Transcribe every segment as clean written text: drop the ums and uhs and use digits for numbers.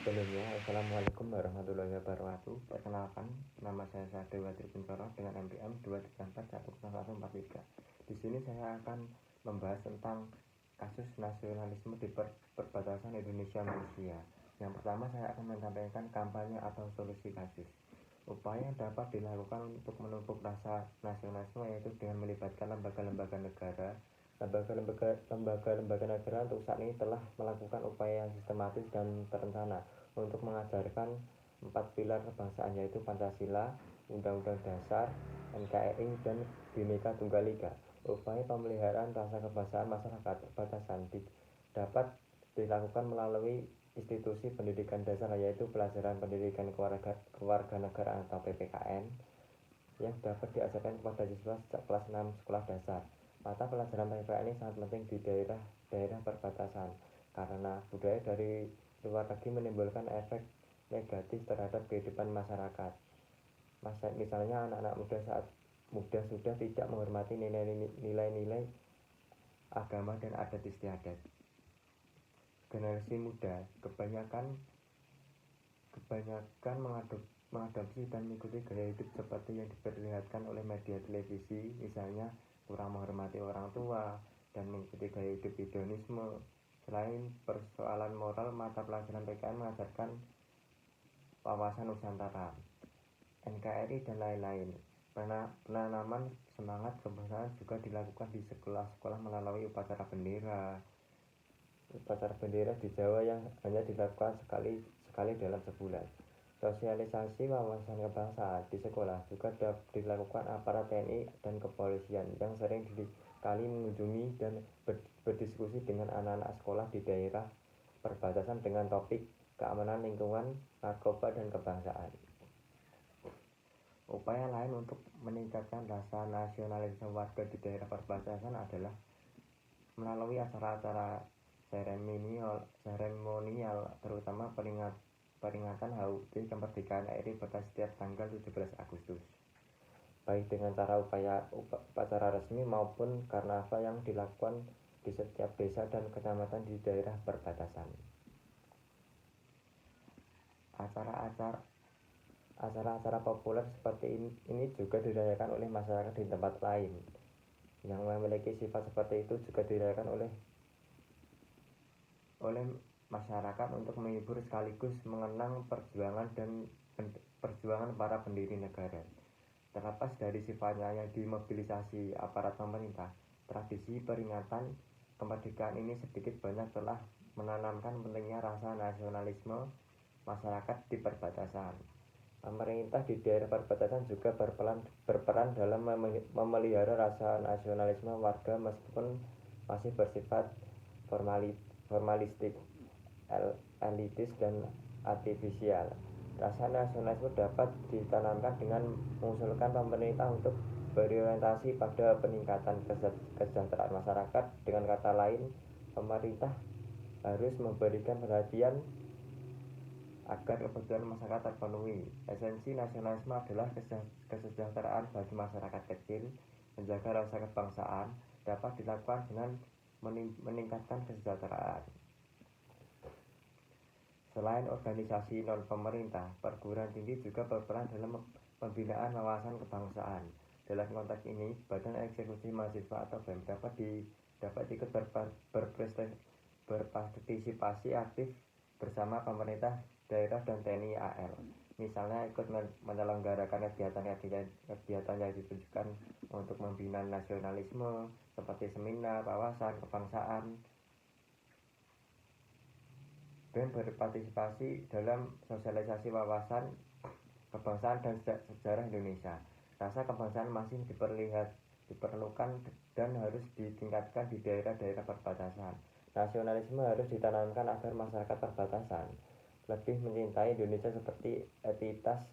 Sebelumnya, Assalamualaikum warahmatullahi wabarakatuh. Perkenalkan, nama saya Sadewa Tripuncoro dengan NPM 2341143. Di sini saya akan membahas tentang kasus nasionalisme di perbatasan Indonesia-Malaysia. Yang pertama, saya akan menyampaikan kampanye atau solusi kasus. Upaya yang dapat dilakukan untuk menumpuk rasa nasionalisme yaitu dengan melibatkan lembaga-lembaga negara. Lembaga-lembaga negara untuk saat ini telah melakukan upaya yang sistematis dan terencana untuk mengajarkan 4 pilar kebangsaan yaitu Pancasila, Undang-Undang Dasar, NKRI, dan Bhinneka Tunggal Ika. Upaya pemeliharaan rasa kebangsaan masyarakat perbatasan dapat dilakukan melalui institusi pendidikan dasar yaitu pelajaran pendidikan kewarganegaraan atau PPKN yang dapat diajarkan kepada siswa sejak kelas 6 sekolah dasar. Mata pelajaran PPKN ini sangat penting di daerah perbatasan karena budaya dari luar negeri menimbulkan efek negatif terhadap kehidupan masyarakat. Misalnya anak-anak muda sudah tidak menghormati nilai-nilai agama dan adat istiadat. Generasi muda kebanyakan mengadopsi dan mengikuti gaya hidup seperti yang diperlihatkan oleh media televisi, misalnya kurang menghormati orang tua dan mengikuti gaya hidup hedonisme. Selain persoalan moral, mata pelajaran PKN mengajarkan wawasan Nusantara, NKRI, dan lain-lain. Penanaman semangat kebangsaan juga dilakukan di sekolah-sekolah melalui upacara bendera. Upacara bendera di Jawa yang hanya dilakukan sekali dalam sebulan. Sosialisasi wawasan kebangsaan di sekolah juga dilakukan aparat TNI dan kepolisian yang sering kali mengunjungi dan berdiskusi dengan anak-anak sekolah di daerah perbatasan dengan topik keamanan lingkungan, narkoba, dan kebangsaan. Upaya lain untuk meningkatkan rasa nasionalisme warga di daerah perbatasan adalah melalui acara-acara seremonial, terutama peringatan HUT kemerdekaan RI pada setiap tanggal 17 Agustus. Baik dengan cara upacara resmi maupun karnaval yang dilakukan di setiap desa dan kecamatan di daerah perbatasan. Acara-acara populer seperti ini juga dirayakan oleh masyarakat di tempat lain. Yang memiliki sifat seperti itu juga dirayakan oleh masyarakat untuk menghibur sekaligus mengenang perjuangan para pendiri negara. Terlepas dari sifatnya yang dimobilisasi aparat pemerintah, tradisi peringatan kemerdekaan ini sedikit banyak telah menanamkan pentingnya rasa nasionalisme masyarakat di perbatasan. Pemerintah di daerah perbatasan juga berperan dalam memelihara rasa nasionalisme warga meskipun masih bersifat formalistik, elitis, dan artifisial. Rasa nasionalisme dapat ditanamkan dengan mengusulkan pemerintah untuk berorientasi pada peningkatan kesejahteraan masyarakat. Dengan kata lain, pemerintah harus memberikan perhatian agar kebutuhan masyarakat terpenuhi. Esensi nasionalisme adalah kesejahteraan bagi masyarakat kecil. Menjaga rasa kebangsaan dapat dilakukan dengan meningkatkan kesejahteraan. Selain organisasi non-pemerintah, perguruan tinggi juga berperan dalam pembinaan wawasan kebangsaan. Dalam konteks ini, Badan Eksekutif Mahasiswa atau BEM dapat ikut berpartisipasi aktif bersama pemerintah daerah dan TNI AL. Misalnya ikut menyelenggarakan kegiatan yang ditujukan untuk membina nasionalisme seperti seminar wawasan kebangsaan. BEM berpartisipasi dalam sosialisasi wawasan kebangsaan dan sejarah Indonesia. Rasa kebangsaan masih diperlukan dan harus ditingkatkan di daerah-daerah perbatasan. Nasionalisme harus ditanamkan agar masyarakat perbatasan lebih mencintai Indonesia seperti entitas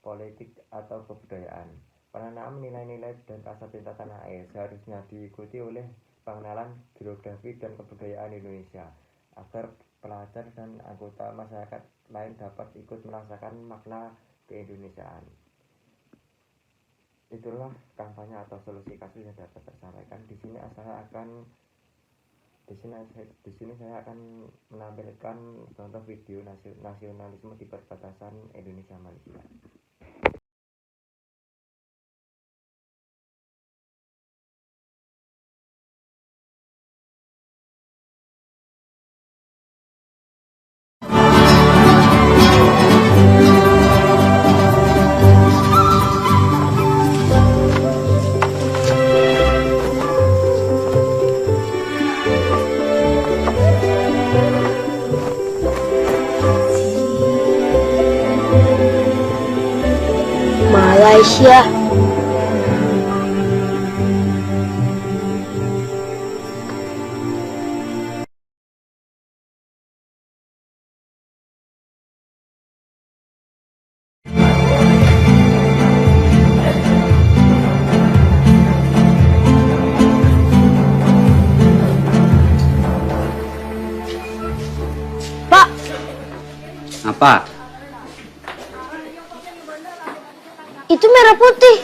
politik atau kebudayaan. Penanaman nilai-nilai dan rasa cinta tanah air seharusnya diikuti oleh pengenalan geografi dan kebudayaan Indonesia agar pelajar dan anggota masyarakat lain dapat ikut merasakan makna keindonesiaan. Itulah kampanye atau solusi kasus yang dapat tersampaikan. Di sini saya akan Di sini saya akan menampilkan contoh video nasionalisme di perbatasan Indonesia Malaysia. Malaysia. Pak, Apa? itu merah putih.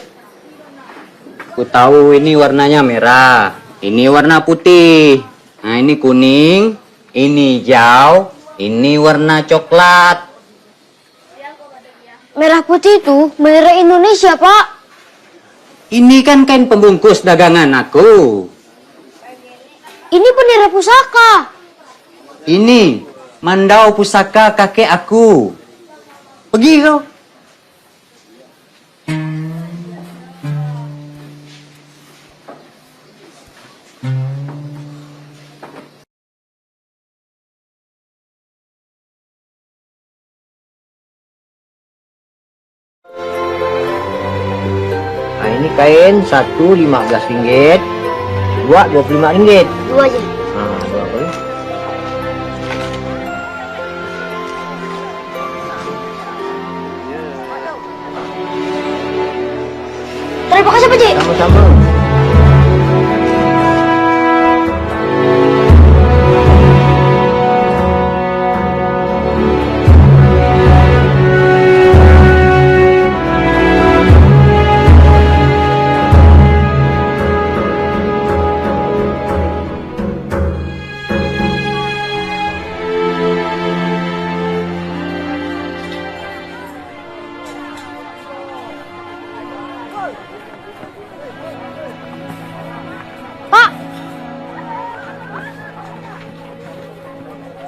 Ku tahu ini warnanya merah, ini warna putih. Nah, ini kuning, ini hijau, ini warna coklat. Merah putih itu bendera Indonesia, Pak. Ini kan kain pembungkus dagangan aku. Ini bendera pusaka. Ini mandau pusaka kakek aku. Pergi kau. Nah, ini kain satu Rp15, dua Rp25. Dua aja. Nah, dua boleh. Terima kasih, Pak Ji. Sama-sama. Pak,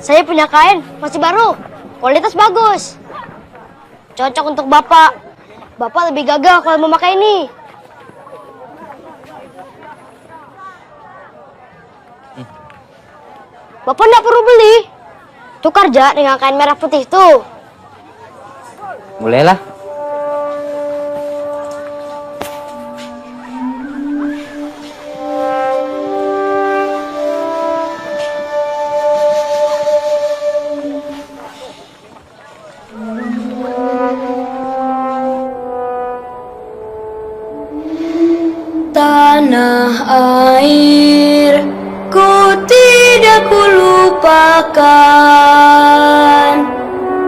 saya punya kain masih baru, kualitas bagus, cocok untuk Bapak. Bapak lebih gagah kalau memakai ini. Bapak nggak perlu beli, tukar aja dengan kain merah putih itu. Bolehlah. Tanah air ku tidak kulupakan,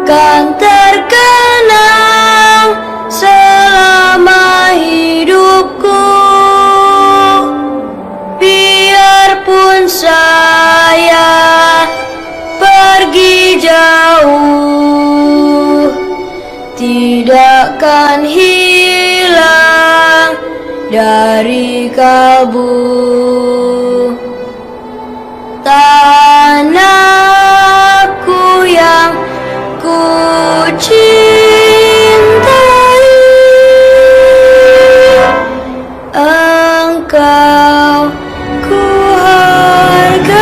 kan terkenang selama hidupku. Biarpun saya pergi jauh, tidakkan hilang dari kalbu. Tanahku yang ku cintai, engkau ku hargai.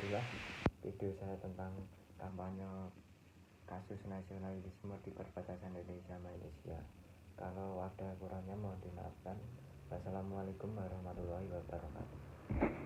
itulah video saya tentang kampanye kasus nasionalisme di perbatasan Indonesia Malaysia. Kalau ada kurangnya mohon dimaafkan. Wassalamualaikum warahmatullahi wabarakatuh.